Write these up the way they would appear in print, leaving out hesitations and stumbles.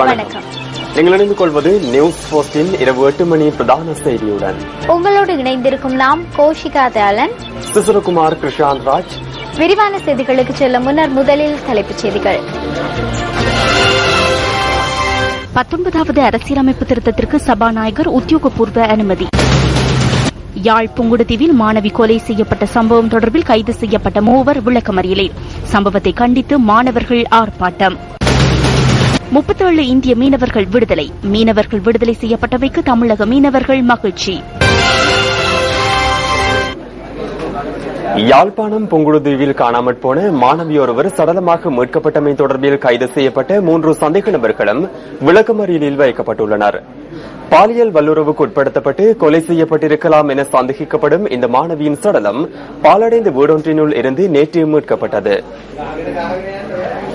வணக்கம். நீங்கள் இணைந்து கொள்வது நியூஸ் போஸ்டின் இரவு 8 மணி பிரதான செய்தியுடன். உங்களோடு இணைந்திருக்கும் நாம் கோஷிகா தயாளன், சுசுரகுமார், கிருஷாந்த் ராஜ். விரிவான செய்திகளுக்கு செல்ல முன்னர் முதலில் தலைப்புச் செய்திகள். 19வது அரசியலமைப்பு திருத்தத்திற்கு சபாநாயகர் உத்தியோகபூர்வ அனுமதி. யாழ் புங்குடுதீவில் மாணவி கொலை செய்யப்பட்ட சம்பவம் தொடர்பில் கைது செய்யப்பட்ட 3 விளக்கமறியலை. சம்பவத்தை கண்டித்து மாணவர்கள் ஆர்ப்பாட்டம். 37 இந்திய மீனவர்கள் விடுதலை. மீனவர்கள் விடுதலை செய்யப்பட்டவைக்கு தமிழக மீனவர்கள் மகிழ்ச்சி. யாழ்ப்பாணம் புங்குடுதீவில் காணாமற் போன மாணவியொருவர் சடலமாக மீட்கப்பட்டமை தொடர்பில் கைது செய்யப்பட்ட 3 சந்தேக நபர்களும் விளக்கமறியலில் வைக்கப்பட்டுள்ளனர். பாலியல் வல்லுறவுக்கு உட்படுத்தப்பட்டு கொலை செய்யப்பட்டிருக்கலாம் என சந்தேகிக்கப்படும் இந்த மாணவியின் சடலம் பாலடைந்த வீடொன்றினுள் இருந்து நேற்று மீட்கப்பட்டது.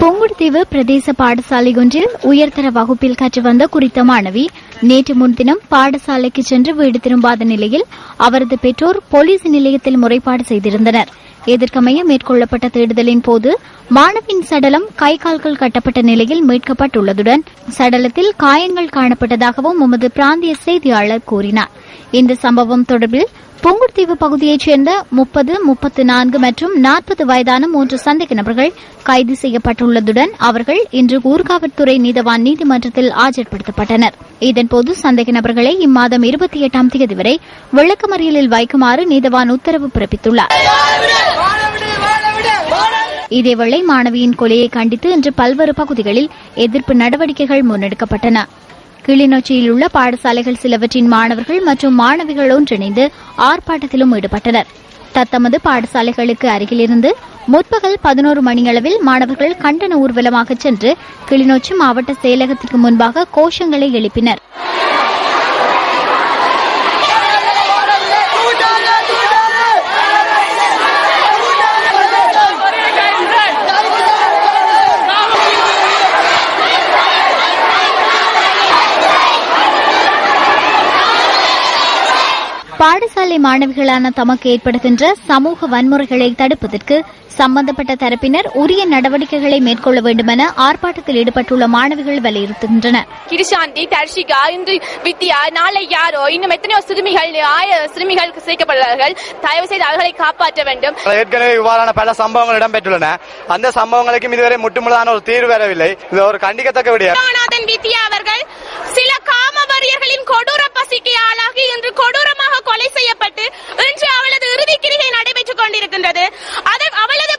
புங்குடுதீவு பிரதேச பாடசாலை ஒன்றில் உயர்தர வகுப்பில் கற்று வந்த குறித்த மாணவி நேற்று முன்தினம் பாடசாலைக்கு சென்று வீடு திரும்பாத நிலையில் அவரது பெற்றோர் போலீஸ் நிலையத்தில் முறைப்பாடு செய்திருந்தனர். எதிர்க்கமைய மேற்கொள்ளப்பட்ட தேடுதலின் போது மாணவியின் சடலம் கை கால்கள் கட்டப்பட்ட நிலையில் மீட்கப்பட்டுள்ளதுடன் சடலத்தில் காயங்கள் காணப்பட்டதாகவும் எமது பிராந்திய செய்தியாளர் கூறினார். இந்த சம்பவம் தொடர்பில் புங்குடுதீவு பகுதியைச் சேர்ந்த 30, 34 மற்றும் 40 வயதான 3 சந்தேக நபர்கள் கைது செய்யப்பட்டுள்ளதுடன் அவர்கள் இன்று ஊர்காவற்துறை நீதவான் நீதிமன்றத்தில் ஆஜர்படுத்தப்பட்டனர். இதன்போது சந்தேக நபர்களை இம்மாதம் 28ஆம் தேதி வரை விளக்கமறியலில் வைக்குமாறு நீதவான் உத்தரவு பிறப்பித்துள்ளார். இதேவேளை மாணவியின் கொலையை கண்டித்து இன்று பல்வேறு பகுதிகளில் எதிர்ப்பு நடவடிக்கைகள் முன்னெடுக்கப்பட்டன. கிளிநொச்சியில் உள்ள பாடசாலைகள் சிலவற்றின் மாணவர்கள் மற்றும் மாணவிகள் ஒன்றிணைந்து ஆர்ப்பாட்டத்திலும் ஈடுபட்டனர். தத்தமது பாடசாலைகளுக்கு அருகிலிருந்து முற்பகல் 11 மணியளவில் மாணவர்கள் கண்டன ஊர்வலமாக சென்று கிளிநொச்சி மாவட்ட செயலகத்திற்கு முன்பாக கோஷங்களை எழுப்பினர். பாடசாலை மாணவிகளான தமக்கு ஏற்படுகின்ற சமூக வன்முறைகளை தடுப்பதற்கு சம்பந்தப்பட்ட தரப்பினர் உரிய நடவடிக்கைகளை மேற்கொள்ள வேண்டும் என ஆர்ப்பாட்டத்தில் ஈடுபட்டுள்ள மாணவிகள் வலியுறுத்துகின்றனர். கிருஷாந்தி, தர்ஷிகா, இன்று வித்யா, நாளை யாரோ, இன்னும் எத்தனையோ சிறுமிகள் சேர்க்கப்படுகிறார்கள். தயவு செய்து அவர்களை காப்பாற்ற வேண்டும். ஏற்கனவே இவ்வாறான பல சம்பவங்கள் இடம்பெற்றுள்ளன. அந்த சம்பவங்களுக்கு இதுவரை முற்றுமுழுதான ஒரு தீர்வு வரவில்லை. இது ஒரு கண்டிக்கத்தக்க விடயம். வித்யா அவர்கள் சில காமவரியர்களின் கொடூர பசிக்கு ஆளாகி இன்று கொடூரமாக கொலை செய்யப்பட்டு இன்று அவளது இறுதி கிரிகை நடைபெற்றுக் கொண்டிருக்கின்றது. அவளது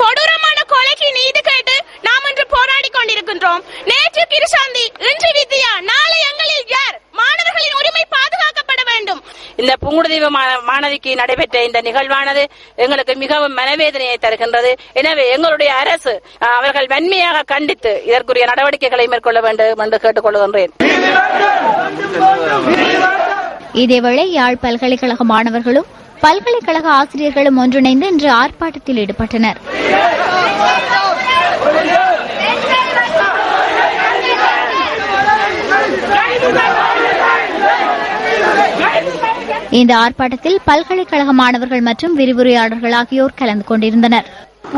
கொடூரமான கொலைக்கு நீதி கேட்டு நாம் இன்று போராடி கொண்டிருக்கின்றோம். நேற்று கிருஷாந்தி, இன்று வித்யா, நாளை எங்களில் யார்? மாணவர்களின் உரிமை பாதுகாக்கப்பட வேண்டும். இந்த புங்குடுதீவு மாணவிக்கு நடைபெற்ற இந்த நிகழ்வானது எங்களுக்கு மிகவும் மனவேதனையை தருகின்றது. எனவே எங்களுடைய அரசு அவர்கள் வன்மையாக கண்டித்து இதற்குரிய நடவடிக்கைகளை மேற்கொள்ள வேண்டும் என்று கேட்டுக் கொள்கின்றேன். இதேவேளை யாழ் பல்கலைக்கழக மாணவர்களும் பல்கலைக்கழக ஆசிரியர்களும் ஒன்றிணைந்து இன்று ஆர்ப்பாட்டத்தில் ஈடுபட்டனர். இந்த ஆர்ப்பாட்டத்தில் பல்கலைக்கழக மாணவர்கள் மற்றும் விரிவுரையாளர்கள் ஆகியோர் கலந்து கொண்டிருந்தனர்.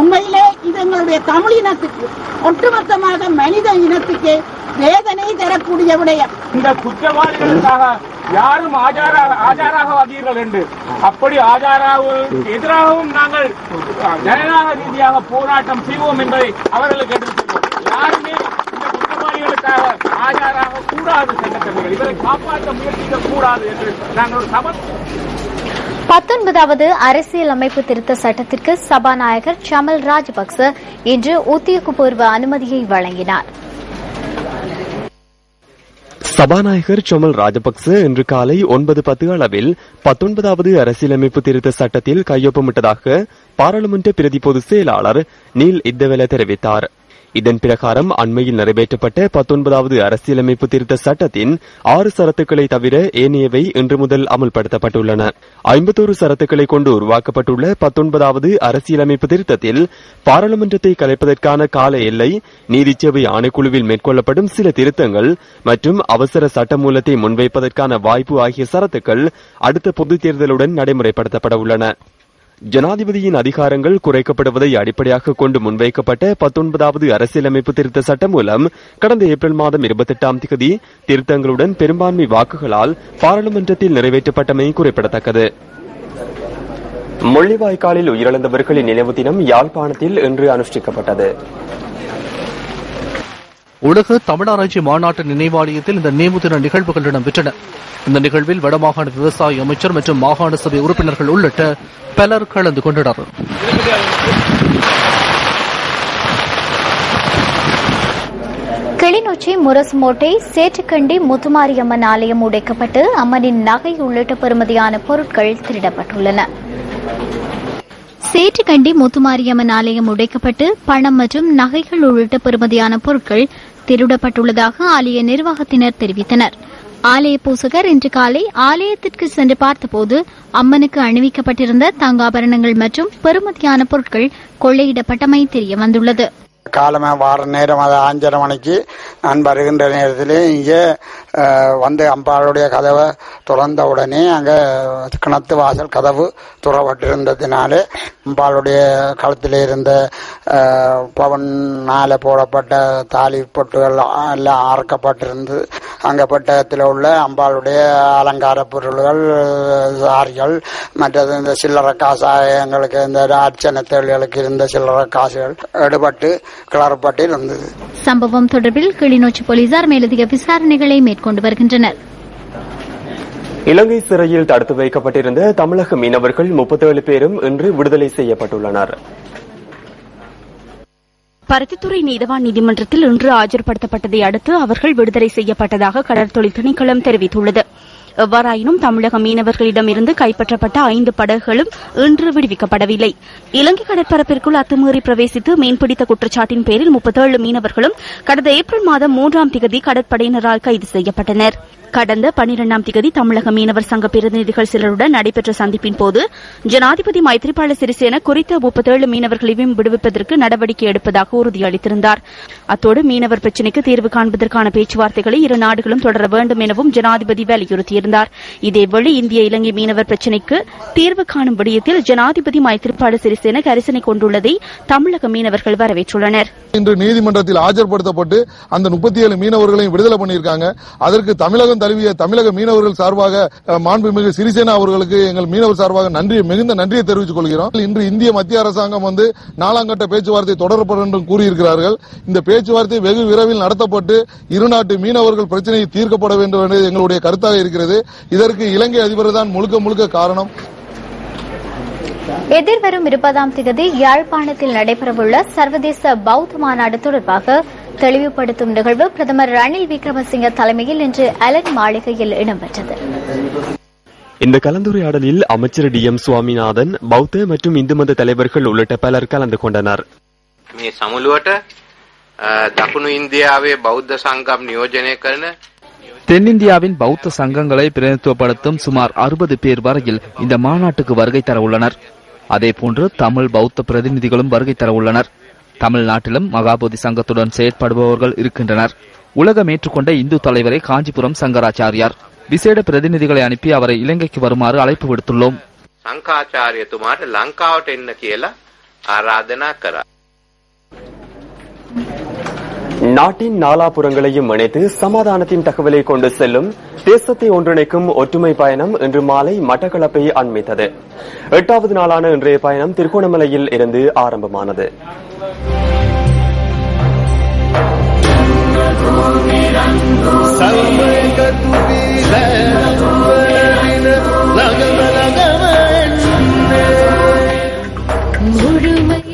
உண்மையிலே இது எங்களுடைய தமிழ் இனத்துக்கு, ஒட்டுமொத்தமாக மனித இனத்துக்கு வேதனை தரக்கூடிய விடயம். இந்த குற்றவாளிகளுக்காக யாரும் ஆஜராகாதீர்கள் என்று, அப்படி ஆஜராகவும் எதிராகவும் நாங்கள் ஜனநாயக ரீதியாக போராட்டம் செய்வோம் என்பதை அவர்களுக்கு எடுத்துக்கொள்வோம். யாருமே இந்த குற்றவாளிகளுக்காக ஆஜராக கூடாது, சட்டத்தரணிகள் இவரை காப்பாற்ற முயற்சிக்க கூடாது என்று நாங்கள் 19வது அரசியலமைப்பு திருத்த சட்டத்திற்கு சபாநாயகர் சமல் ராஜபக்ச இன்று உத்தியோகபூர்வ அனுமதியை வழங்கினார். சபாநாயகர் சமல் ராஜபக்ச இன்று காலை 9:10 அளவில் 19வது அரசியலமைப்பு திருத்த சட்டத்தில் கையொப்பமிட்டதாக பாராளுமன்ற பிரதி பொதுச் செயலாளர் நீல் இத்தவெல தெரிவித்தார். இதன் பிரகாரம் அண்மையில் நிறைவேற்றப்பட்ட 19வது அரசியலமைப்பு திருத்த சட்டத்தின் 6 சரத்துக்களை தவிர ஏனையவை இன்று முதல் அமல்படுத்தப்பட்டுள்ளன. 51 சரத்துக்களை கொண்டு உருவாக்கப்பட்டுள்ள 19வது அரசியலமைப்பு திருத்தத்தில் பாராளுமன்றத்தை கலைப்பதற்கான கால எல்லை, நீதிச்சேவை ஆணைக்குழுவில் மேற்கொள்ளப்படும் சில திருத்தங்கள் மற்றும் அவசர சட்டமூலத்தை முன்வைப்பதற்கான வாய்ப்பு ஆகிய சரத்துக்கள் அடுத்த பொதுத் தேர்தலுடன் நடைமுறைப்படுத்தப்பட உள்ளன. ஜனாதிபதியின் அதிகாரங்கள் குறைக்கப்படுவதை அடிப்படையாக கொண்டு முன்வைக்கப்பட்ட 19வது அரசியலமைப்பு திருத்த சட்டம் மூலம் கடந்த ஏப்ரல் மாதம் 28ஆம் தேதி திருத்தங்களுடன் பெரும்பான்மை வாக்குகளால் பாராளுமன்றத்தில் நிறைவேற்றப்பட்டமை குறிப்பிடத்தக்கது. முள்ளிவாய்க்காலில் உயிரிழந்தவர்களின் நினைவு தினம் யாழ்ப்பாணத்தில் இன்று அனுஷ்டிக்கப்பட்டது. உலக தமிழராட்சி மாநாட்டு நினைவாலயத்தில் இந்த நினைவு தின நிகழ்வுகள் இடம்பெற்றன. இந்த நிகழ்வில் வடமாகாண விவசாய அமைச்சர் மற்றும் மாகாண சபை உறுப்பினர்கள் உள்ளிட்ட பலர் கலந்து கொண்டனர். கிளிநொச்சி முரசுமோட்டை சேற்றுக்கண்டி முத்துமாரியம்மன் ஆலயம் உடைக்கப்பட்டு அம்மனின் நகை உள்ளிட்ட பெறுமதியான பொருட்கள் திருடப்பட்டுள்ளன. சேற்றுக்கண்டி முத்துமாரியம்மன் ஆலயம் உடைக்கப்பட்டு பணம் மற்றும் நகைகள் உள்ளிட்ட பெறுமதியான பொருட்கள் திருடப்பட்டுள்ளதாக ஆலய நிர்வாகத்தினர் தெரிவித்தனர். ஆலய பூசகர் இன்று காலை ஆலயத்திற்கு சென்று பார்த்தபோது அம்மனுக்கு அணிவிக்கப்பட்டிருந்த தங்காபரணங்கள் மற்றும் பெறுமதியான பொருட்கள் கொள்ளையிடப்பட்டமை தெரியவந்துள்ளது. காலமே வார நேரம் அது 5:30 மணிக்கு நான் வருகின்ற நேரத்திலே இங்கே வந்து அம்பாளுடைய கதவை திறந்த உடனே அங்கே கிணத்து வாசல் கதவு துறப்பட்டிருந்ததினாலே அம்பாளுடைய கழுத்தில் இருந்த பவனால போடப்பட்ட தாலி பொட்டுகள் எல்லாம் அறுக்கப்பட்டிருந்தது. அங்கே பெட்டகத்தில் உள்ள அம்பாளுடைய அலங்கார பொருள்கள், சாரிகள், மற்றது இந்த சில்லறை காசாயங்களுக்கு இந்த அர்ச்சனை தொழில்களுக்கு இருந்த சில்லறை காசுகள் எடுபட்டு கிளறப்பட்டு இருந்தது. சம்பவம் தொடர்பில் கிளிநொச்சி போலீசார் மேலதிக விசாரணைகளை மேற்கொண்டு வருகின்றனர். இலங்கை சிறையில் தடுத்து வைக்கப்பட்டிருந்த தமிழக மீனவர்கள் 37 பேரும் இன்று விடுதலை செய்யப்பட்டுள்ளனர். பருத்தித்துறை நீதவான் நீதிமன்றத்தில் இன்று ஆஜர்படுத்தப்பட்டதை அடுத்து அவர்கள் விடுதலை செய்யப்பட்டதாக கடற்தொழில் திணைக்களம் தெரிவித்துள்ளது. எவ்வாறாயினும் தமிழக மீனவர்களிடமிருந்து கைப்பற்றப்பட்ட 5 படகுகளும் இன்று விடுவிக்கப்படவில்லை. இலங்கை கடற்பரப்பிற்குள் அத்துமீறி பிரவேசித்து மீன்பிடித்த குற்றச்சாட்டின் பேரில் 37 மீனவர்களும் கடந்த ஏப்ரல் மாதம் 3ஆம் தேதி கடற்படையினரால் கைது செய்யப்பட்டனர். கடந்த 12ஆம் தேதி தமிழக மீனவர் சங்க பிரதிநிதிகள் சிலருடன் நடைபெற்ற சந்திப்பின் போது ஜனாதிபதி மைத்ரிபால சிறிசேன குறித்த 37 மீனவர்களையும் விடுவிப்பதற்கு நடவடிக்கை எடுப்பதாக உறுதியளித்திருந்தார். அத்தோடு மீனவர் பிரச்சினைக்கு தீர்வு காண்பதற்கான பேச்சுவார்த்தைகளை இரு நாடுகளும் தொடர வேண்டும் எனவும் ஜனாதிபதி வலியுறுத்தியிருந்தார். இதேவேளை இந்திய இலங்கை மீனவர் பிரச்சினைக்கு தீர்வு காணும் விடயத்தில் ஜனாதிபதி மைத்ரிபால சிறிசேன கரிசனை கொண்டுள்ளதை தமிழக மீனவர்கள் வரவேற்றுள்ளனர். இன்று நீதிமன்றத்தில் ஆஜர்படுத்தப்பட்டு அந்த 37 மீனவர்களையும் விடுதலை பண்ணியிருக்காங்க. அதற்கு தமிழகம் தழுவிய தமிழக மீனவர்கள் சார்பாக மாண்புமிகு சிறிசேனா அவர்களுக்கு எங்கள் மீனவர் சார்பாக மிகுந்த நன்றியை தெரிவித்துக் கொள்கிறோம். இன்று இந்திய மத்திய அரசாங்கம் 4ஆம் கட்ட பேச்சுவார்த்தை தொடரப்படும் என்று கூறியிருக்கிறார்கள். இந்த பேச்சுவார்த்தை வெகு விரைவில் நடத்தப்பட்டு இரு நாட்டு மீனவர்கள் பிரச்சனையை தீர்க்கப்பட வேண்டும் என்பது எங்களுடைய கருத்தாக இருக்கிறது. இதற்கு இலங்கை அதிபர் தான் முழுக்க காரணம். எதிர்வரும் 20ஆம் தேதி யாழ்ப்பாணத்தில் நடைபெறவுள்ள சர்வதேச பௌத்த மாநாடு தொடர்பாக தெளிவுபடுத்தும் நிகழ்வு பிரதமர் ரணில் விக்ரமசிங்க தலைமையில் இன்று அலன் மாளிகையில் இடம்பெற்றது. இந்த கலந்துரையாடலில் அமைச்சர் DM சுவாமிநாதன், பௌத்த மற்றும் இந்து மத தலைவர்கள் உள்ளிட்ட பலர் கலந்து கொண்டனர். தென்னிந்தியாவின் பௌத்த சங்கங்களை பிரதிநிதித்துவப்படுத்தும் சுமார் 60 பேர் வரையில் இந்த மாநாட்டுக்கு வருகை தர உள்ளனர். அதேபோன்று தமிழ் பௌத்த பிரதிநிதிகளும் வருகை தர உள்ளனர். தமிழ்நாட்டிலும் மகாபோதி சங்கத்துடன் செயற்படுபவர்கள் இருக்கின்றனர். உலகம் ஏற்றுக்கொண்ட இந்து தலைவரை காஞ்சிபுரம் சங்கராச்சாரியார். விசேட பிரதிநிதிகளை அனுப்பி அவரை இலங்கைக்கு வருமாறு அழைப்பு விடுத்துள்ளோம். நாட்டின் நாலாபுறங்களையும் இணைத்து சமாதானத்தின் தகவலை கொண்டு செல்லும் தேசத்தை ஒன்றிணைக்கும் ஒற்றுமை பயணம் இன்று மாலை மட்டக்களப்பை அண்மித்தது. 8வது நாளான இன்றைய பயணம் திருகோணமலையில் இருந்து ஆரம்பமானது.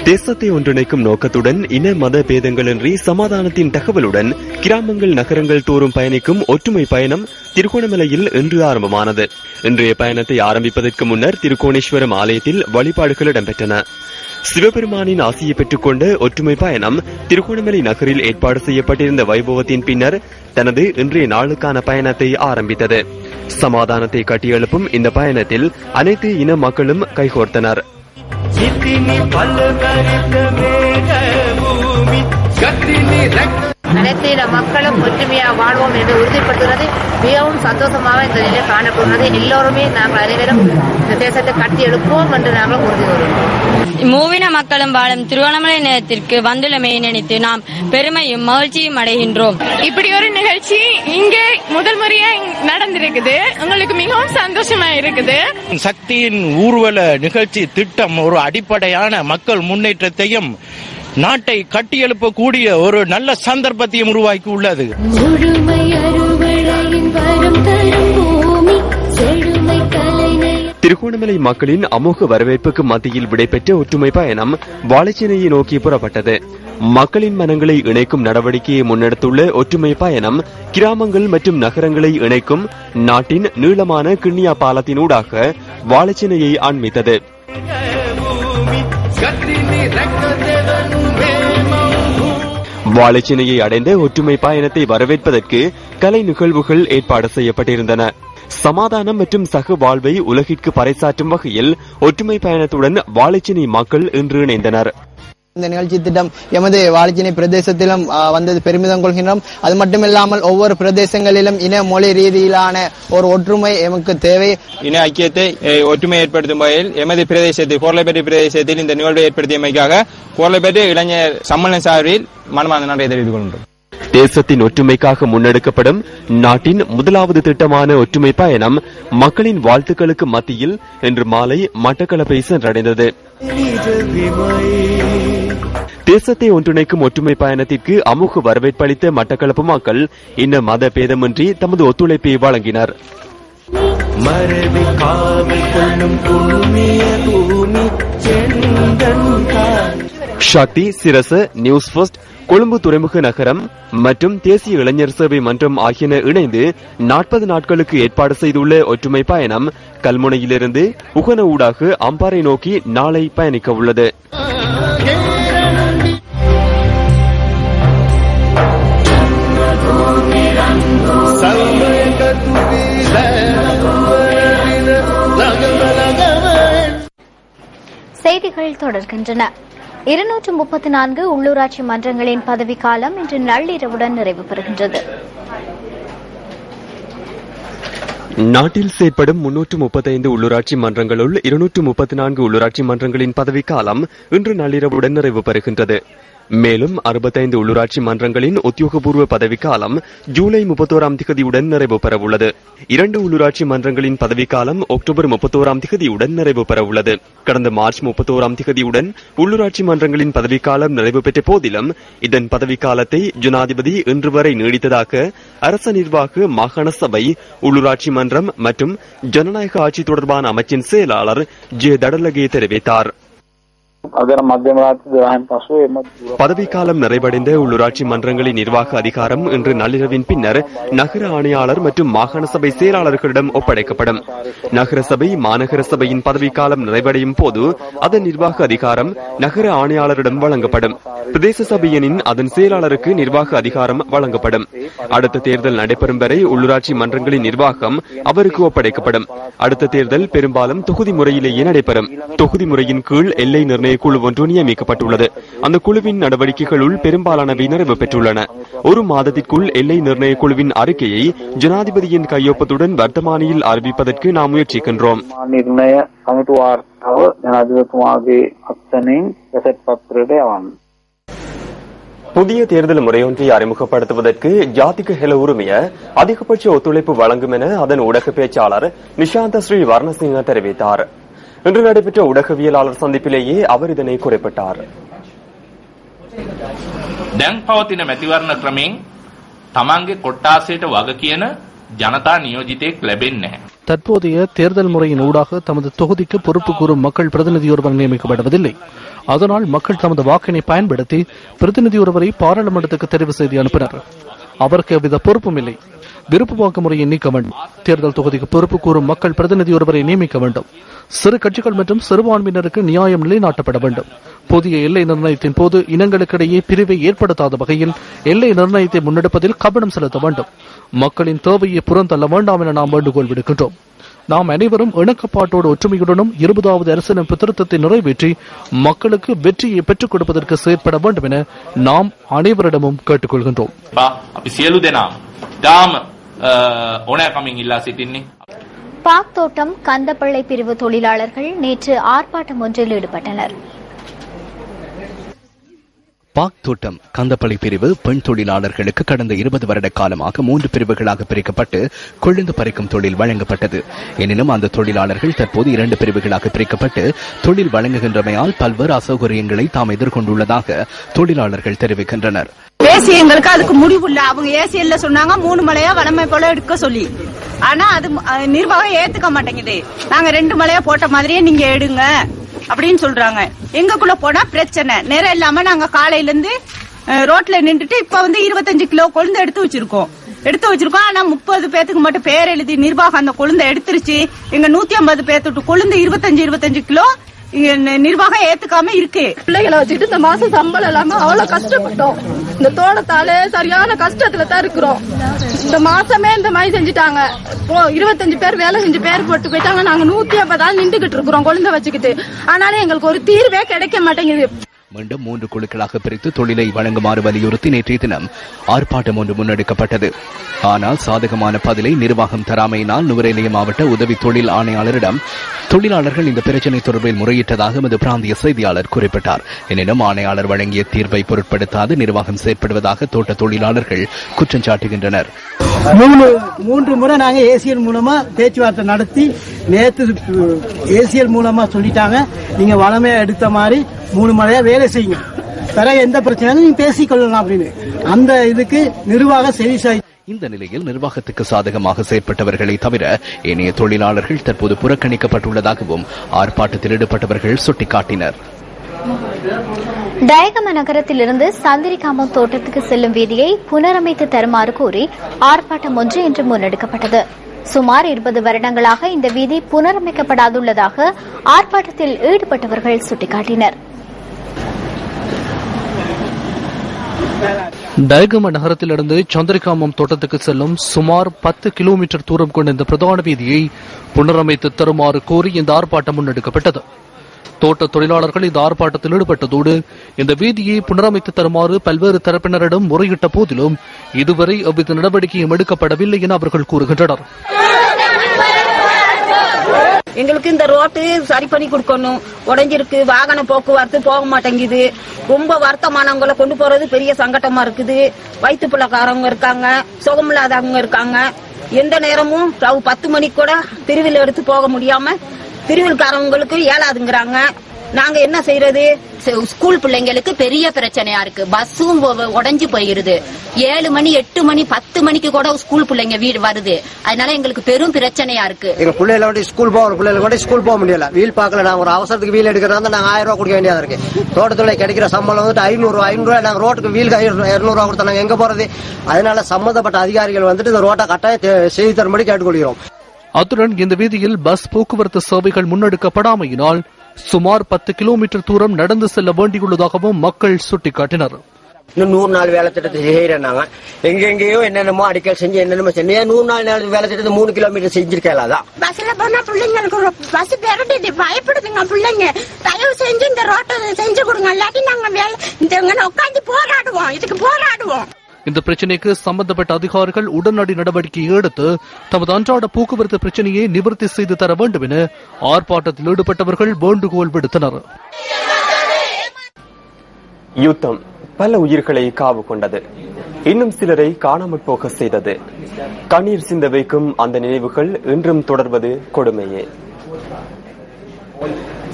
தேசத்தை ஒன்றிணைக்கும் நோக்கத்துடன் இன மத பேதங்களின்றி சமாதானத்தின் தகவலுடன் கிராமங்கள் நகரங்கள் தோறும் பயணிக்கும் ஒற்றுமை பயணம் திருகோணமலையில் இன்று ஆரம்பமானது. இன்றைய பயணத்தை ஆரம்பிப்பதற்கு முன்னர் திருக்கோணேஸ்வரம் ஆலயத்தில் வழிபாடுகள் இடம்பெற்றன. சிவபெருமானின் ஆசியை பெற்றுக் கொண்ட ஒற்றுமை பயணம் திருகோணமலை நகரில் ஏற்பாடு செய்யப்பட்டிருந்த வைபவத்தின் பின்னர் தனது இன்றைய நாளுக்கான பயணத்தை ஆரம்பித்தது. சமாதானத்தை கட்டியெழுப்பும் இந்த பயணத்தில் அனைத்து இன மக்களும் கைகோர்த்தனர். அனைத்து மக்களும் ஒற்றுமையாக வாழ்வோம் என்று உறுதிப்படுத்துகிறது. மிகவும் சந்தோஷமாக இந்த நிலை காணப்படுகிறது. எல்லோருமே நாங்கள் அனைவரும் இந்த தேசத்தை கட்டி எழுப்போம் என்று நாங்கள் உறுதி கூறுகிறோம். மூவின மக்களும் வாழும் திருவண்ணாமலை நிலையத்திற்கு வந்துள்ளமையை நினைத்து நாம் பெருமையும் மகிழ்ச்சியும் அடைகின்றோம். இப்படி ஒரு நிகழ்ச்சி இங்கே முதல் முறையா நடந்திருக்குது. உங்களுக்கு மிகவும் சந்தோஷமா இருக்குது. சக்தியின் ஊர்வல நிகழ்ச்சி திட்டம் ஒரு அடிப்படையான மக்கள் முன்னேற்றத்தையும் நாட்டை கட்டியெழுப்பக்கூடிய ஒரு நல்ல சந்தர்ப்பத்தையும் உருவாக்கி உள்ளது. திருகோணமலை மக்களின் அமோக வரவேற்புக்கு மத்தியில் விடைபெற்ற ஒற்றுமை பயணம் வாழைச்சேனையை நோக்கி புறப்பட்டது. மக்களின் மனங்களை இணைக்கும் நடவடிக்கையை முன்னெடுத்துள்ள ஒற்றுமை பயணம் கிராமங்கள் மற்றும் நகரங்களை இணைக்கும் நாட்டின் நீளமான கிண்ணியா பாலத்தினூடாக வாழைச்சேனையை அண்மித்தது. வாழைச்சேனையை அடைந்த ஒற்றுமை பயணத்தை வரவேற்பதற்கு கலை நிகழ்வுகள் ஏற்பாடு செய்யப்பட்டிருந்தன. சமாதானம் மற்றும் சக வாழ்வை உலகிற்கு பறைசாற்றும் வகையில் ஒற்றுமை பயணத்துடன் வாழைச்சேனை மக்கள் இன்று இணைந்தனர். இந்த நிகழ்ச்சி திட்டம் எமது வாழைச்சேனை பிரதேசத்திலும் வந்தது பெருமிதம் கொள்கின்றோம். அது மட்டுமில்லாமல் ஒவ்வொரு பிரதேசங்களிலும் இன மொழி ரீதியிலான ஒரு ஒற்றுமை எமக்கு தேவை. இன ஐக்கியத்தை ஒற்றுமை ஏற்படுத்தும் வகையில் எமது பிரதேசத்தில் கோர்லைப்பேட்டை பிரதேசத்தில் இந்த நிகழ்வை ஏற்படுத்தியமைக்காக கோர்லைப்பேட்டை இளைஞர் சம்மேளன சார்பில் மனமார்ந்த நன்றியை தெரிவித்துக் கொள்கின்றோம். தேசத்தின் ஒற்றுமைக்காக முன்னெடுக்கப்படும் நாட்டின் முதலாவது திட்டமான ஒற்றுமை பயணம் மக்களின் வாழ்த்துக்களுக்கு மத்தியில் இன்று மாலை மட்டக்களப்பை சென்றடைந்தது. தேசத்தை ஒன்றிணைக்கும் ஒற்றுமை பயணத்திற்கு அமோக வரவேற்பளித்த மட்டக்களப்பு மக்கள் இன்ன மத பேதமின்றி தமது ஒத்துழைப்பை வழங்கினர். சக்தி சிரச நியூஸ் ஃபர்ஸ்ட் கொழும்பு துறைமுக நகரம் மற்றும் தேசிய இளைஞர் சேவை மன்றம் ஆகியன இணைந்து 40 நாட்களுக்கு ஏற்பாடு செய்துள்ள ஒற்றுமை பயணம் கல்முனையிலிருந்து உகன ஊடாக அம்பாறை நோக்கி நாளை பயணிக்க உள்ளது. செய்திகள் தொடர்கின்றன. 234 உள்ளூராட்சி மன்றங்களின் பதவிக்காலம் இன்று நள்ளிரவுடன் நிறைவு பெறுகின்றது. நாட்டில் செயற்படும் 335 உள்ளூராட்சி மன்றங்களுள் 234 உள்ளூராட்சி மன்றங்களின் பதவிக்காலம் இன்று நள்ளிரவுடன் நிறைவு பெறுகின்றது. மேலும் 65 உள்ளூராட்சி மன்றங்களின் உத்தியோகபூர்வ பதவிக்காலம் ஜூலை 31ஆம் தேதியுடன் நிறைவு பெறவுள்ளது. 2 உள்ளூராட்சி மன்றங்களின் பதவிக்காலம் அக்டோபர் 31ஆம் தேதியுடன் நிறைவு பெறவுள்ளது. கடந்த மார்ச் 31ஆம் தேதியுடன் உள்ளூராட்சி மன்றங்களின் பதவிக்காலம் நிறைவு பெற்ற போதிலும் இதன் பதவிக்காலத்தை ஜனாதிபதி இன்று வரை நீடித்ததாக அரச நிர்வாக மாகாண சபை உள்ளூராட்சி மன்றம் மற்றும் ஜனநாயக ஆட்சி தொடர்பான அமைச்சின் செயலாளர் ஜே தடலகே தெரிவித்தார். பதவிக்காலம் நிறைவடைந்த உள்ளூராட்சி மன்றங்களின் நிர்வாக அதிகாரம் இன்று நள்ளிரவின் பின்னர் நகர ஆணையாளர் மற்றும் மாகாண சபை செயலாளர்களிடம் ஒப்படைக்கப்படும். நகர சபை மாநகர சபையின் பதவிக்காலம் நிறைவடையும் போது அதன் நிர்வாக அதிகாரம் நகர ஆணையாளரிடம் வழங்கப்படும். பிரதேச சபையனின் அதன் செயலாளருக்கு நிர்வாக அதிகாரம் வழங்கப்படும். அடுத்த தேர்தல் நடைபெறும் வரை உள்ளூராட்சி மன்றங்களின் நிர்வாகம் அவருக்கு ஒப்படைக்கப்படும். அடுத்த தேர்தல் பெரும்பாலும் தொகுதி முறையிலேயே நடைபெறும். தொகுதி முறையின் கீழ் எல்லை நிர்ணய குழு ஒன்று நியமிக்கப்பட்டுள்ளது. அந்த குழுவின் நடவடிக்கைகளுள் பெரும்பாலானவை நிறைவு பெற்றுள்ளன. ஒரு மாதத்திற்குள் எல்லை நிர்ணய குழுவின் அறிக்கையை ஜனாதிபதியின் கையொப்பத்துடன் வர்த்தமானியில் அறிவிப்பதற்கு நாம் முயற்சிக்கின்றோம். புதிய தேர்தல் முறையொன்றை அறிமுகப்படுத்துவதற்கு ஜாதிக ஹெல உரிமைய அதிகபட்ச ஒத்துழைப்பு வழங்கும் என அதன் ஊடக பேச்சாளர் நிஷாந்த ஸ்ரீ வர்ணசிங்க தெரிவித்தார். இன்று நடைபெற்ற ஊடகவியலாளர் சந்திப்பிலேயே அவர் இதனை குறிப்பிட்டார். දැන් පවතින මැතිවරණ ක්‍රමයෙන් තමන්ගේ කොට්ටාසයට වග කියන ජනතා නියෝජිතයෙක් ලැබෙන්නේ නැහැ. தற்போதைய தேர்தல் முறையின் ஊடாக தமது தொகுதிக்கு பொறுப்பு கூறும் மக்கள் பிரதிநிதி ஒருவர் நியமிக்கப்படுவதில்லை. அதனால் மக்கள் தமது வாக்கினை பயன்படுத்தி பிரதிநிதி ஒருவரை பாராளுமன்றத்துக்கு தெரிவு செய்து அனுப்பினர். அவருக்கு எவ்வித பொறுப்பும் இல்லை. விருப்பு வாக்கு முறையை நீக்க வேண்டும். தேர்தல் தொகுதிக்கு பொறுப்பு கூறும் மக்கள் பிரதிநிதி ஒருவரை நியமிக்க வேண்டும். சிறு கட்சிகள் மற்றும் சிறுபான்மையினருக்கு நியாயம் நிலைநாட்டப்பட வேண்டும். புதிய எல்லை நிர்ணயத்தின் போது இனங்களுக்கிடையே பிரிவை ஏற்படுத்தாத வகையில் எல்லை நிர்ணயத்தை முன்னெடுப்பதில் கவனம் செலுத்த வேண்டும். மக்களின் தேவையை புறந்தள்ள வேண்டாம் என நாம் வேண்டுகோள் விடுக்கின்றோம். நாம் அனைவரும் இணக்கப்பாட்டோடு ஒற்றுமையுடனும் 20வது அரசியலமைப்பு திருத்தத்தை நிறைவேற்றி மக்களுக்கு வெற்றியை பெற்றுக் கொடுப்பதற்கு செயற்பட வேண்டும் என நாம் அனைவரிடமும் கேட்டுக்கொள்கின்றோம். பாக் தோட்டம் கந்தப்பள்ளை பிரிவு தொழிலாளர்கள் நேற்று ஆர்ப்பாட்டம் ஒன்றில் ஈடுபட்டனர். பாக் தோட்டம் கந்தப்பள்ளி பிரிவு பெண் தொழிலாளர்களுக்கு கடந்த 20 வருட காலமாக 3 பிரிவுகளாக பிரிக்கப்பட்டு கொழுந்து பறிக்கும் தொழில் வழங்கப்பட்டது. எனினும் அந்த தொழிலாளர்கள் தற்போது 2 பிரிவுகளாக பிரிக்கப்பட்டு தொழில் வழங்குகின்றமையால் பல்வேறு அசௌகரியங்களை தாம் எதிர்கொண்டுள்ளதாக தொழிலாளர்கள் தெரிவிக்கின்றனர். எங்களுக்கு அதுக்கு முடிவுள்ள அவங்க ஏசிஎல்ல சொன்னாங்க 3 மலையா வளமை போல எடுக்க சொல்லி. ஆனா அது நிர்வாகம் ஏத்துக்க மாட்டேங்குது. நாங்க 2 மலையா போட்ட மாதிரியே நீங்க எடுங்க அப்படின்னு சொல்றாங்க. எங்களுக்குள்ள போனா பிரச்சனை நேரம் இல்லாம நாங்க காலையில இருந்து ரோட்ல நின்றுட்டு இப்ப 25 கிலோ கொழுந்து எடுத்து வச்சிருக்கோம். ஆனா 30 பேத்துக்கு மட்டும் பேர் எழுதி நிர்வாகம் அந்த கொழுந்தை எடுத்துருச்சு. எங்க 150 பேத்துட்டு கொழுந்து 25 கிலோ நிர்வாகம் ஏத்துக்காம இருக்கு. பிள்ளைகளை வச்சுட்டு இந்த மாசம் சம்பளம் இல்லாம அவ்வளவு கஷ்டப்பட்டோம். இந்த தோட்டத்தாலே சரியான கஷ்டத்துல தான் இருக்கிறோம். இந்த மாசமே இந்த மாதிரி செஞ்சுட்டாங்க. 25 பேர் வேலை செஞ்சு பேர் போட்டு போயிட்டாங்க. நாங்க 150 நின்றுகிட்டு இருக்கிறோம் கொழுந்த வச்சுக்கிட்டு. ஆனாலும் எங்களுக்கு ஒரு தீர்வே கிடைக்க மாட்டேங்குது. மீண்டும் 3 குழுக்களாக பிரித்து தொழிலை வழங்குமாறு வலியுறுத்தி நேற்றைய தினம் ஆர்ப்பாட்டம் ஒன்று முன்னெடுக்கப்பட்டது. ஆனால் சாதகமான பதிலை நிர்வாகம் தராமையினால் நுவரெலியா மாவட்ட உதவி தொழில் ஆணையாளரிடம் தொழிலாளர்கள் இந்த பிரச்சினை தொடர்பில் முறையிட்டதாக எமது பிராந்திய செய்தியாளர் குறிப்பிட்டார். எனினும் ஆணையாளர் வழங்கிய தீர்ப்பை பொருட்படுத்தாது நிர்வாகம் செயற்படுவதாக தோட்ட தொழிலாளர்கள் குற்றம் சாட்டுகின்றனர். 3 முறை நாங்க ஏசிஎல் மூலமா பேச்சுவார்த்தை நடத்தி நேற்று ஏசிஎல் மூலமா சொல்லிட்டாங்க, நீங்க வளமையா எடுத்த மாதிரி 3 முறையா வேலை செய்யுங்க, பிறகு எந்த பிரச்சனையும் நீங்க பேசிக்கொள்ளலாம் அப்படின்னு அந்த இதுக்கு நிர்வாகம் செவி. இந்த நிலையில் நிர்வாகத்துக்கு சாதகமாக செயற்பட்டவர்களை தவிர ஏனைய தொழிலாளர்கள் தற்போது புறக்கணிக்கப்பட்டுள்ளதாகவும் ஆர்ப்பாட்டத்தில் ஈடுபட்டவர்கள் சுட்டிக்காட்டினர். டயகம நகரத்திலிருந்து சந்திரிகாமம் தோட்டத்துக்கு செல்லும் வீதியை புனரமைத்து தருமாறு கோரி ஆர்ப்பாட்டம் ஒன்று இன்று முன்னெடுக்கப்பட்டது. சுமார் 20 வருடங்களாக இந்த வீதி புனரமைக்கப்படாதுள்ளதாக ஆர்ப்பாட்டத்தில் ஈடுபட்டவர்கள் சுட்டிக்காட்டினர். டயகம நகரத்திலிருந்து சந்திரிகாமம் தோட்டத்துக்கு செல்லும் சுமார் 10 கிலோமீட்டர் தூரம் கொண்ட இந்த பிரதான வீதியை புனரமைத்து தருமாறு கோரி இந்த ஆர்ப்பாட்டம் முன்னெடுக்கப்பட்டது. தோட்ட தொழிலாளர்கள் இந்த ஆர்ப்பாட்டத்தில் ஈடுபட்டதோடு இந்த வீதியை புனரமைத்து தருமாறு பல்வேறு தரப்பினரிடம் முறையிட்ட போதிலும் இதுவரை எவ்வித நடவடிக்கையும் எடுக்கப்படவில்லை என அவர்கள் கூறுகின்றனர். எங்களுக்கு இந்த ரோட்டு சரி பண்ணி கொடுக்கணும். உடைஞ்சிருக்கு, வாகன போக்குவரத்து போக மாட்டேங்குது. ரொம்ப வருத்தமானவங்களை கொண்டு போறது பெரிய சங்கடமா இருக்குது. வயிற்று பிள்ளைக்காரவங்க இருக்காங்க, சுகமில்லாதவங்க இருக்காங்க. எந்த நேரமும் 10 மணிக்கு கூட திருவில் எடுத்து போக முடியாம திருவில்காரவங்களுக்கு ஏலாதுங்கிறாங்க. நாங்க என்ன செய்யறது? ஸ்கூல் பிள்ளைங்களுக்கு பெரிய பிரச்சனையா இருக்கு. பஸ்ஸும் உடைஞ்சு போயிருது. 7 மணி 8 மணி 10 மணிக்கு கூட ஸ்கூல் பிள்ளைங்க வீடு வருது. அதனால எங்களுக்கு பெரும் பிரச்சனையா இருக்கு. எங்க பிள்ளைகளோட ஸ்கூல் போக முடியல. வீல் பாக்கல. நாங்க ஒரு அவசரத்துக்கு வீல் எடுக்கிறதா நாங்க 1000 ரூபாய் கொடுக்க வேண்டியதா இருக்கு. தோட்டத்துல கிடைக்கிற சம்பளம் வந்துட்டு 500 ரூபாய். நாங்க ரோட்டுக்கு வீல் 200 ரூபாய் கொடுத்தா நாங்க எங்க போறது? அதனால சம்பந்தப்பட்ட அதிகாரிகள் வந்துட்டு இந்த ரோட்டை கட்டாயம் செய்து தரும்படி கேட்டுக்கொள்கிறோம். அத்துடன் இந்த வீதியில் பஸ் போக்குவரத்து சேவைகள் முன்னெடுக்கப்படாமையினால் சுமார் 10 கிலோமீட்டர் தூரம் நடந்து செல்ல வேண்டியுள்ளதாகவும் மக்கள் சுட்டிக்காட்டினர். இன்னும் 100 நாள் வேலை திட்டத்தை செய்யறாங்க. எங்கெங்கயோ என்னென்னமோ அடிக்கல் செஞ்சு என்னென்னமோ செஞ்சு 100 நாள் வேலை திட்டத்தை 3 கிலோமீட்டர் செஞ்சிருக்கலாம். பஸ்ல போனா பிள்ளைங்களுக்கு பஸ் பெரட்டி பயப்படுதுங்க பிள்ளைங்க. தயவு செஞ்சு இந்த ரோட்டை செஞ்சு கொடுங்க, இல்லாட்டி நாங்க வேலை இந்த உட்காந்து போராடுவோம். இதுக்கு போராடுவோம். இந்த பிரச்சினைக்கு சம்பந்தப்பட்ட அதிகாரிகள் உடனடி நடவடிக்கை எடுத்து தமது அன்றாட போக்குவரத்து பிரச்சனையை நிவர்த்தி செய்து தர வேண்டும் என ஆர்ப்பாட்டத்தில் ஈடுபட்டவர்கள் வேண்டுகோள் விடுத்தனர். யுத்தம் பல உயிர்களை காவு கொண்டது, இன்னும் சிலரை காணாமற் போக செய்தது. கண்ணீர் சிந்த வைக்கும் அந்த நினைவுகள் இன்றும் தொடர்வது கொடுமையே.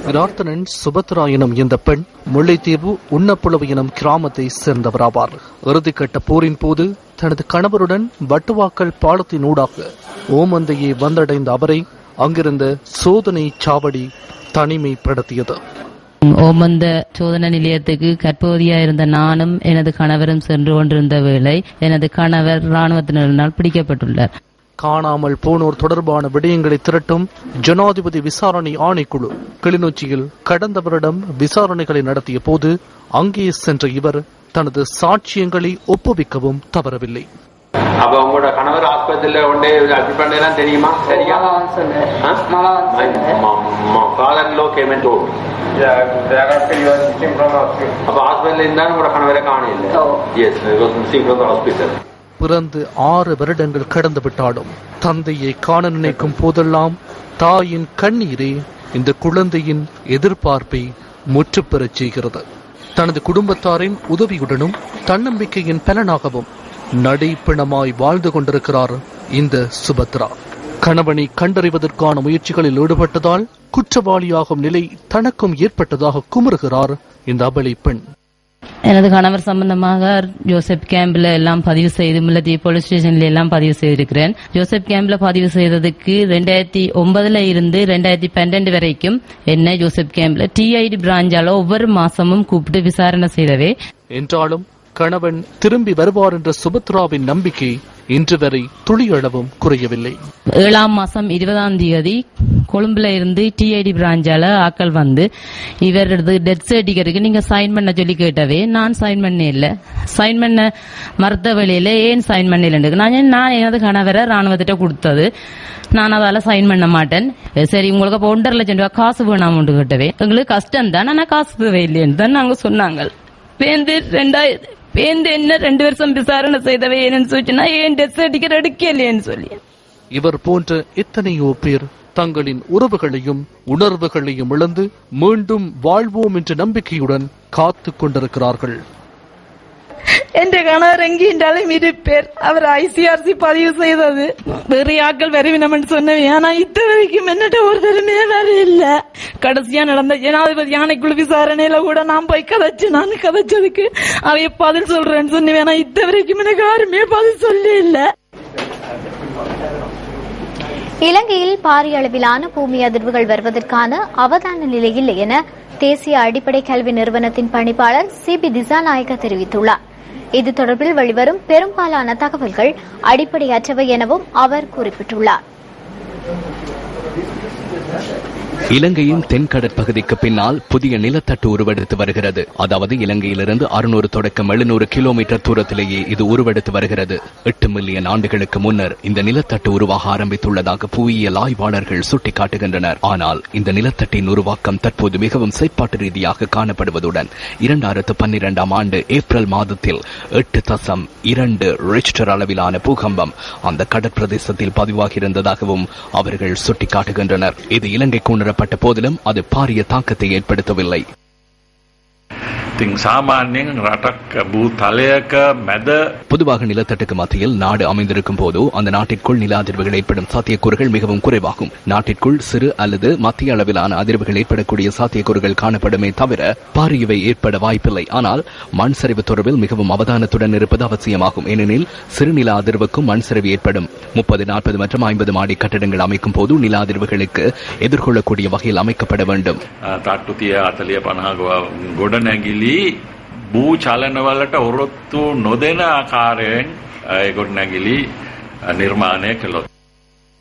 பிரார்த்தனன் சுபத்ரா எனும் இந்த பெண் முல்லைத்தீவு உன்னப்புலவு எனும் கிராமத்தை சேர்ந்தவராவார். இறுதிக்கட்ட போரின் போது தனது கணவருடன் வட்டுவாக்கல் பாலத்தின் ஊடாக ஓமந்தையை வந்தடைந்த அவரை அங்கிருந்த சோதனை சாவடி தனிமைப்படுத்தியது. ஓமந்த சோதனை நிலையத்துக்கு கற்போதியா இருந்த நானும் எனது கணவரும் சென்று கொண்டிருந்த வேளை எனது கணவர் இராணுவத்தினரால் பிடிக்கப்பட்டுள்ளார். காணாமல் போனோர் தொடர்பான விடயங்களை திரட்டும் ஜனாதிபதி விசாரணை ஆணைக்குழு கிளிநொச்சியில் கடந்த வருடம் விசாரணைகளை நடத்திய போது அங்கே சென்ற இவர் தனது சாட்சியங்களை ஒப்புவிக்கவும் தவறவில்லை. அப்ப உங்களோட கணவர் ஆஸ்பத்திரியில கொண்டே அட்மிட் பண்ணலாம் தெரியுமா? சரியா? ஃபாதர்-in-law came and told. அப்ப ஹாஸ்பிட்டல்ல இருந்தா உங்களோட கணவரை காணல. Yes, he was missing from the hospital. பிறந்து 6 வருடங்கள் கடந்து விட்டாலும் தந்தையை காண நினைக்கும் போதெல்லாம் தாயின் கண்ணீரே இந்த குழந்தையின் எதிர்பார்ப்பை முற்றுப்பெறச் செய்கிறது. தனது குடும்பத்தாரின் உதவியுடனும் தன்னம்பிக்கையின் பலனாகவும் நடைப்பிணமாய் வாழ்ந்து கொண்டிருக்கிறார் இந்த சுபத்ரா. கணவனை கண்டறிவதற்கான முயற்சிகளில் ஈடுபட்டதால் குற்றவாளியாகும் நிலை தனக்கும் ஏற்பட்டதாக குமுறுகிறார் இந்த அபலை பெண். எனது கணவர் சம்பந்தமாக ஜோசப் கேம்ப்ல எல்லாம் பதிவு செய்து முல்லத்தீவு போலீஸ் ஸ்டேஷன்ல எல்லாம் பதிவு செய்திருக்கிறேன். ஜோசப் கேம்ப்ல பதிவு செய்ததுக்கு 2009 இருந்து 2012 வரைக்கும் என்ன ஜோசப் கேம்ப்ல TID பிராஞ்சால ஒவ்வொரு மாசமும் கூப்பிட்டு விசாரணை செய்தவே. என்றாலும் கணவன் திரும்பி வருவார் என்ற சுபத்ராவின் நம்பிக்கை இன்று வரை துளியளவும் குறையவில்லை. 7ஆம் மாசம் 20ஆம் தேதி கொழும்புல இருந்து TID பிராஞ்சால ஆக்கள் வந்து இவரது டெத் சர்டிபிகேட்டுக்கு நீங்க சைன் பண்ண சொல்லி கேட்டவே நான் சைன் பண்ண இல்ல. சைன் பண்ண மறுத்த வழியில ஏன் சைன் பண்ண இல்லைன்னு நான் எனது கணவரை ராணுவத்திட்ட கொடுத்தது, நான் அதால சைன் பண்ண மாட்டேன். சரி உங்களுக்கு 1.5 லட்சம் ரூபாய் காசு வேணாம்னு கேட்டவே எங்களுக்கு கஷ்டம் தான், ஆனா காசு தேவையில்லைன்னு தான் நாங்க சொன்னாங்க. என்ன 2 வருஷம் விசாரணை செய்தவை ஏன்னு சொல்லிச்சுன்னா ஏன் டெத் சர்டிபிகேட் எடுக்கலையேன்னு சொல்லி. இவர் போன்ற எத்தனையோ பேர் தங்களின் உறவுகளையும் உணர்வுகளையும் இழந்து மீண்டும் வாழ்வோம் என்ற நம்பிக்கையுடன் காத்துக் கொண்டிருக்கிறார்கள். എന്റെ കണവർ എങ്കിണ്ടാലും ഇരുപ്പേർ അവർ ICRC பதிவு செய்தது வேறு ஆக்கள் வருவினம்னு சொன்னவே. ஆனா இத்த வரைக்கும் என்னட்ட ஒரு தருமே வேற இல்ல. கடைசியா நடந்த ஜனாதிபதி ஆணைக்குழு விசாரணையில கூட நான் போய் நான் கதைச்சதுக்கு அவைய பதில் சொல்றேன்னு சொன்னேன். ஆனா இத்த வரைக்கும் எனக்கு யாருமே பதில் சொல்ல இல்ல. இலங்கையில் பாரிய அளவிலான பூமி அதிர்வுகள் வருவதற்கான அவதான நிலை இல்லை என தேசிய அடிப்படை கல்வி நிறுவனத்தின் பணிப்பாளர் CB திசாநாயக்க தெரிவித்துள்ளார். இது தொடர்பில் வெளிவரும் பெரும்பாலான தகவல்கள் அடிப்படையற்றவை எனவும் அவர் குறிப்பிட்டுள்ளார். இலங்கையின் தென்கடற்பகுதிக்கு பின்னால் புதிய நிலத்தட்டு உருவெடுத்து வருகிறது. அதாவது இலங்கையிலிருந்து 600 தொடக்கம் 700 கிலோமீட்டர் தூரத்திலேயே இது உருவெடுத்து வருகிறது. 8 மில்லியன் ஆண்டுகளுக்கு முன்னர் இந்த நிலத்தட்டு உருவாக ஆரம்பித்துள்ளதாக புவியியல் ஆய்வாளர்கள் சுட்டிக்காட்டுகின்றனர். ஆனால் இந்த நிலத்தட்டின் உருவாக்கம் தற்போது மிகவும் செயற்பாட்டு ரீதியாக காணப்படுவதுடன் 2012ஆம் ஆண்டு ஏப்ரல் மாதத்தில் 8.2 ரிக்டர் அளவிலான பூகம்பம் அந்த கடற்பிரதேசத்தில் பதிவாகியிருந்ததாகவும் அவர்கள் சுட்டிக்காட்டுகின்றனர். இது இலங்கைக்கு பட்ட போதிலும் அது பாரிய தாக்கத்தை ஏற்படுத்தவில்லை. பொதுவாக நிலத்தட்டுக்கு மத்தியில் நாடு அமைந்திருக்கும் போது அந்த நாட்டிற்குள் நில அதிர்வுகள் ஏற்படும் சாத்தியக்கூறுகள் மிகவும் குறைவாகும். நாட்டிற்குள் சிறு அல்லது மத்திய அளவிலான அதிர்வுகள் ஏற்படக்கூடிய சாத்தியக்கூறுகள் காணப்படுமே தவிர பாரியவை ஏற்பட வாய்ப்பில்லை. ஆனால் மண் சரிவு தொடர்பில் மிகவும் அவதானத்துடன் இருப்பது அவசியமாகும். ஏனெனில் சிறு நில அதிர்வுக்கும் மண் சரிவு ஏற்படும். 30, 40 மற்றும் 50 மாடி கட்டடங்கள் அமைக்கும் போது நில அதிர்வுகளுக்கு எதிர்கொள்ளக்கூடிய வகையில் அமைக்கப்பட வேண்டும். භූ චලනවලට ඔරොත්තු නොදෙන ආකාරයෙන් ගොඩනැගිලි නිර්මාණය කළොත්.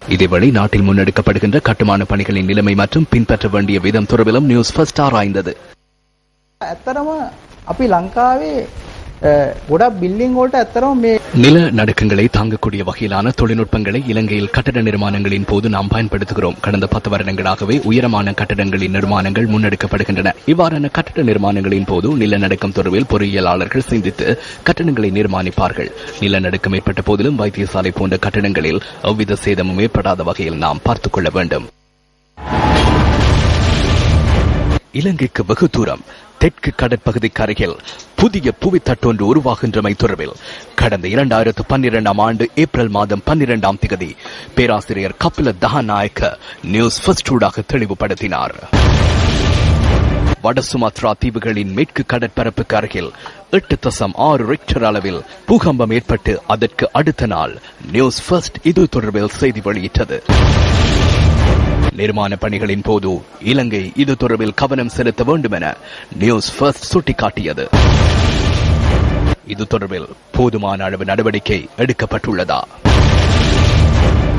இதேவேளை நாட்டில் முன்னெடுக்கப்படுகின்ற கட்டுமான பணிகளின் நிலைமை மற்றும் பின்பற்ற வேண்டிய விதம் தொடர்பிலும் நியூஸ் ஃபர்ஸ்ட் ஆராய்ந்தது. ඇත්තරම අපි ලංකාවේ ගොඩක් බිල්ඩින් වලට ඇත්තරම මේ நில நடுக்கங்களை தாங்கக்கூடிய வகையிலான தொழில்நுட்பங்களை இலங்கையில் கட்டட நிர்மாணங்களின் போது நாம் பயன்படுத்துகிறோம். கடந்த 10 வருடங்களாகவே உயரமான கட்டடங்களின் நிர்மாணங்கள் முன்னெடுக்கப்படுகின்றன. இவ்வாறான கட்டட நிர்மாணங்களின் போது நிலநடுக்கம் தொடர்பில் பொறியியலாளர்கள் சிந்தித்து கட்டடங்களை நிர்மாணிப்பார்கள். நிலநடுக்கம் ஏற்பட்ட போதிலும் வைத்தியசாலை போன்ற கட்டடங்களில் எவ்வித சேதமும் ஏற்படாத வகையில் நாம் பார்த்துக் கொள்ள வேண்டும். இலங்கைக்கு வெகு தூரம் தெற்கு கடற்பகுதிக்கு அருகில் புதிய புவித்தட்டொன்று உருவாகின்றமை தொடர்பில் கடந்த 2012ஆம் ஆண்டு ஏப்ரல் மாதம் 12ஆம் தேதி பேராசிரியர் கபில தஹநாயக்க நியூஸ் ஃபர்ஸ்டூடாக தெளிவுபடுத்தினார். வட சுமாத்ரா தீவுகளின் மேற்கு கடற்பரப்புக்கு அருகில் 8.6 ரிக்டர் அளவில் பூகம்பம் ஏற்பட்டு அதற்கு அடுத்த நாள் நியூஸ் ஃபர்ஸ்ட் இது தொடர்பில் செய்தி வெளியிட்டது. நிர்மாண பணிகளின் போது இலங்கை இது தொடர்பில் கவனம் செலுத்த வேண்டும் என நியூஸ் ஃபர்ஸ்ட் சுட்டிக்காட்டியது. இது தொடர்பில் போதுமான அளவு நடவடிக்கை எடுக்கப்பட்டுள்ளதா?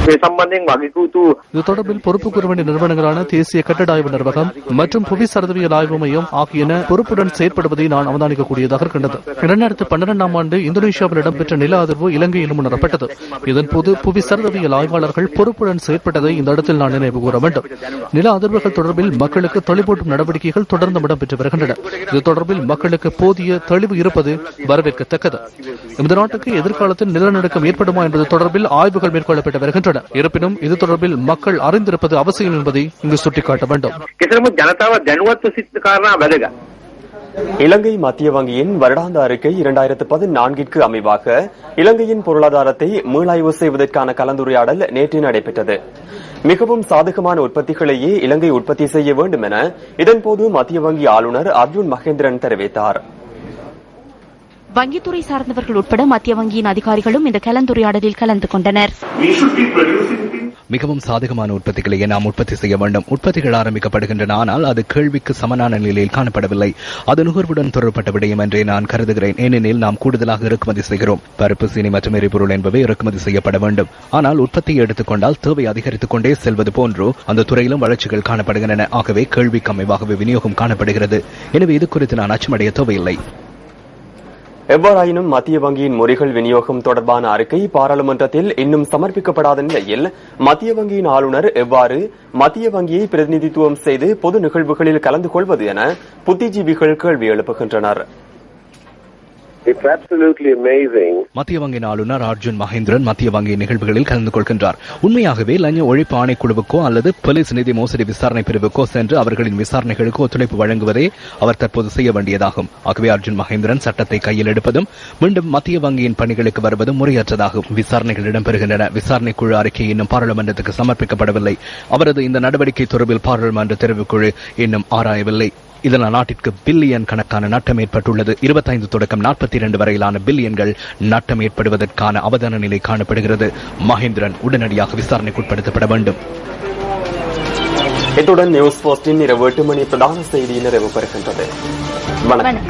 இது தொடர்பில் பொறுப்பு கூற வேண்டிய நிறுவனங்களான தேசிய கட்டட ஆய்வு நிர்வாகம் மற்றும் புவி சரதவியல் ஆய்வு மையம் ஆகியன பொறுப்புடன் செயற்படுவதை நான் அவதானிக்கக்கூடியதாக இருக்கின்றது. 2012ஆம் ஆண்டு இந்தோனேஷியாவில் இடம்பெற்ற நில அதிர்வு இலங்கையிலும் உணரப்பட்டது. இதன்போது புவி சரதவியல் ஆய்வாளர்கள் பொறுப்புடன் செயற்பட்டதை இந்த இடத்தில் நான் நினைவு கூற வேண்டும். நில அதிர்வுகள் தொடர்பில் மக்களுக்கு தெளிவூட்டும் நடவடிக்கைகள் தொடர்ந்து இடம்பெற்று வருகின்றன. இது தொடர்பில் மக்களுக்கு போதிய தெளிவு இருப்பது வரவேற்கத்தக்கது. இந்த நாட்டுக்கு எதிர்காலத்தில் நிலநடுக்கம் ஏற்படுமா என்பது தொடர்பில் ஆய்வுகள் மேற்கொள்ளப்பட்டு வருகின்றன. இருப்பினும் இது தொடர்பில் மக்கள் அறிந்திருப்பது அவசியம் என்பதை இங்கு சுட்டிக்காட்ட வேண்டும். இலங்கை மத்திய வங்கியின் வருடாந்த அறிக்கை 2014ற்கு அமைவாக இலங்கையின் பொருளாதாரத்தை மீளாய்வு செய்வதற்கான கலந்துரையாடல் நேற்று நடைபெற்றது. மிகவும் சாதகமான உற்பத்திகளையே இலங்கை உற்பத்தி செய்ய வேண்டும் என இதன்போது மத்திய வங்கி ஆளுநர் அர்ஜுன் மகேந்திரன் தெரிவித்தார். வங்கித்துறை சார்ந்தவர்கள் உட்பட மத்திய வங்கியின் அதிகாரிகளும் இந்த கலந்துரையாடலில் கலந்து கொண்டனர். மிகவும் சாதகமான உற்பத்திகளையே நாம் உற்பத்தி செய்ய வேண்டும். உற்பத்திகள் ஆரம்பிக்கப்படுகின்றன, ஆனால் அது கேள்விக்கு சமனான நிலையில் காணப்படவில்லை. அது நுகர்வுடன் தொடர்பட்ட விடயம் என்றே நான் கருதுகிறேன். ஏனெனில் நாம் கூடுதலாக இறக்குமதி செய்கிறோம். பருப்பு, சீனி மற்றும் எரிபொருள் என்பவை இறக்குமதி செய்யப்பட வேண்டும். ஆனால் உற்பத்தியை எடுத்துக்கொண்டால் தேவை அதிகரித்துக் கொண்டே செல்வது போன்று அந்த துறையிலும் வளர்ச்சிகள் காணப்படுகின்றன. ஆகவே கேள்விக்கு அமைவாகவே விநியோகம் காணப்படுகிறது. எனவே இது குறித்து நான் அச்சமடைய தேவையில்லை. எவ்வாறாயினும் மத்திய வங்கியின் முறைகள் விநியோகம் தொடர்பான அறிக்கை பாராளுமன்றத்தில் இன்னும் சமர்ப்பிக்கப்படாத நிலையில் மத்திய வங்கியின் ஆளுநர் எவ்வாறு மத்திய வங்கியை பிரதிநிதித்துவம் செய்து பொது நிகழ்வுகளில் கலந்து கொள்வது என புத்திஜீவிகள் கேள்வி எழுப்புகின்றனர். மத்திய வங்கியின் ஆளுநர் அர்ஜுன் மகேந்திரன் மத்திய வங்கியின் நிகழ்வுகளில் கலந்து கொள்கின்றார். உண்மையாகவே லஞ்ச ஒழிப்பு ஆணைக்குழுவுக்கோ அல்லது போலீஸ் நிதி மோசடி விசாரணை பிரிவுக்கோ சென்று அவர்களின் விசாரணைகளுக்கு ஒத்துழைப்பு வழங்குவதே அவர் தற்போது செய்ய வேண்டியதாகும். ஆகவே அர்ஜுன் மகேந்திரன் சட்டத்தை கையில் எடுப்பதும் மீண்டும் மத்திய வங்கியின் பணிகளுக்கு வருவதும் முறையற்றதாகும். விசாரணைகள் இடம்பெறுகின்றன. விசாரணை குழு அறிக்கை இன்னும் பாராளுமன்றத்துக்கு சமர்ப்பிக்கப்படவில்லை. அவரது இந்த நடவடிக்கை தொடர்பில் பாராளுமன்ற தெரிவுக்குழு இன்னும் ஆராயவில்லை. இதனால் நாட்டிற்கு பில்லியன் கணக்கான நட்டம் ஏற்பட்டுள்ளது. 25 தொடக்கம் 42 வரையிலான பில்லியன்கள் நட்டம் ஏற்படுவதற்கான அவதான நிலை காணப்படுகிறது. மகேந்திரன் உடனடியாக விசாரணைக்குட்படுத்தப்பட வேண்டும். இத்துடன் நியூஸ் போஸ்டின் இரவு 8 மணி பிரதான செய்தி நிறைவு பெறுகின்றது. வணக்கம்.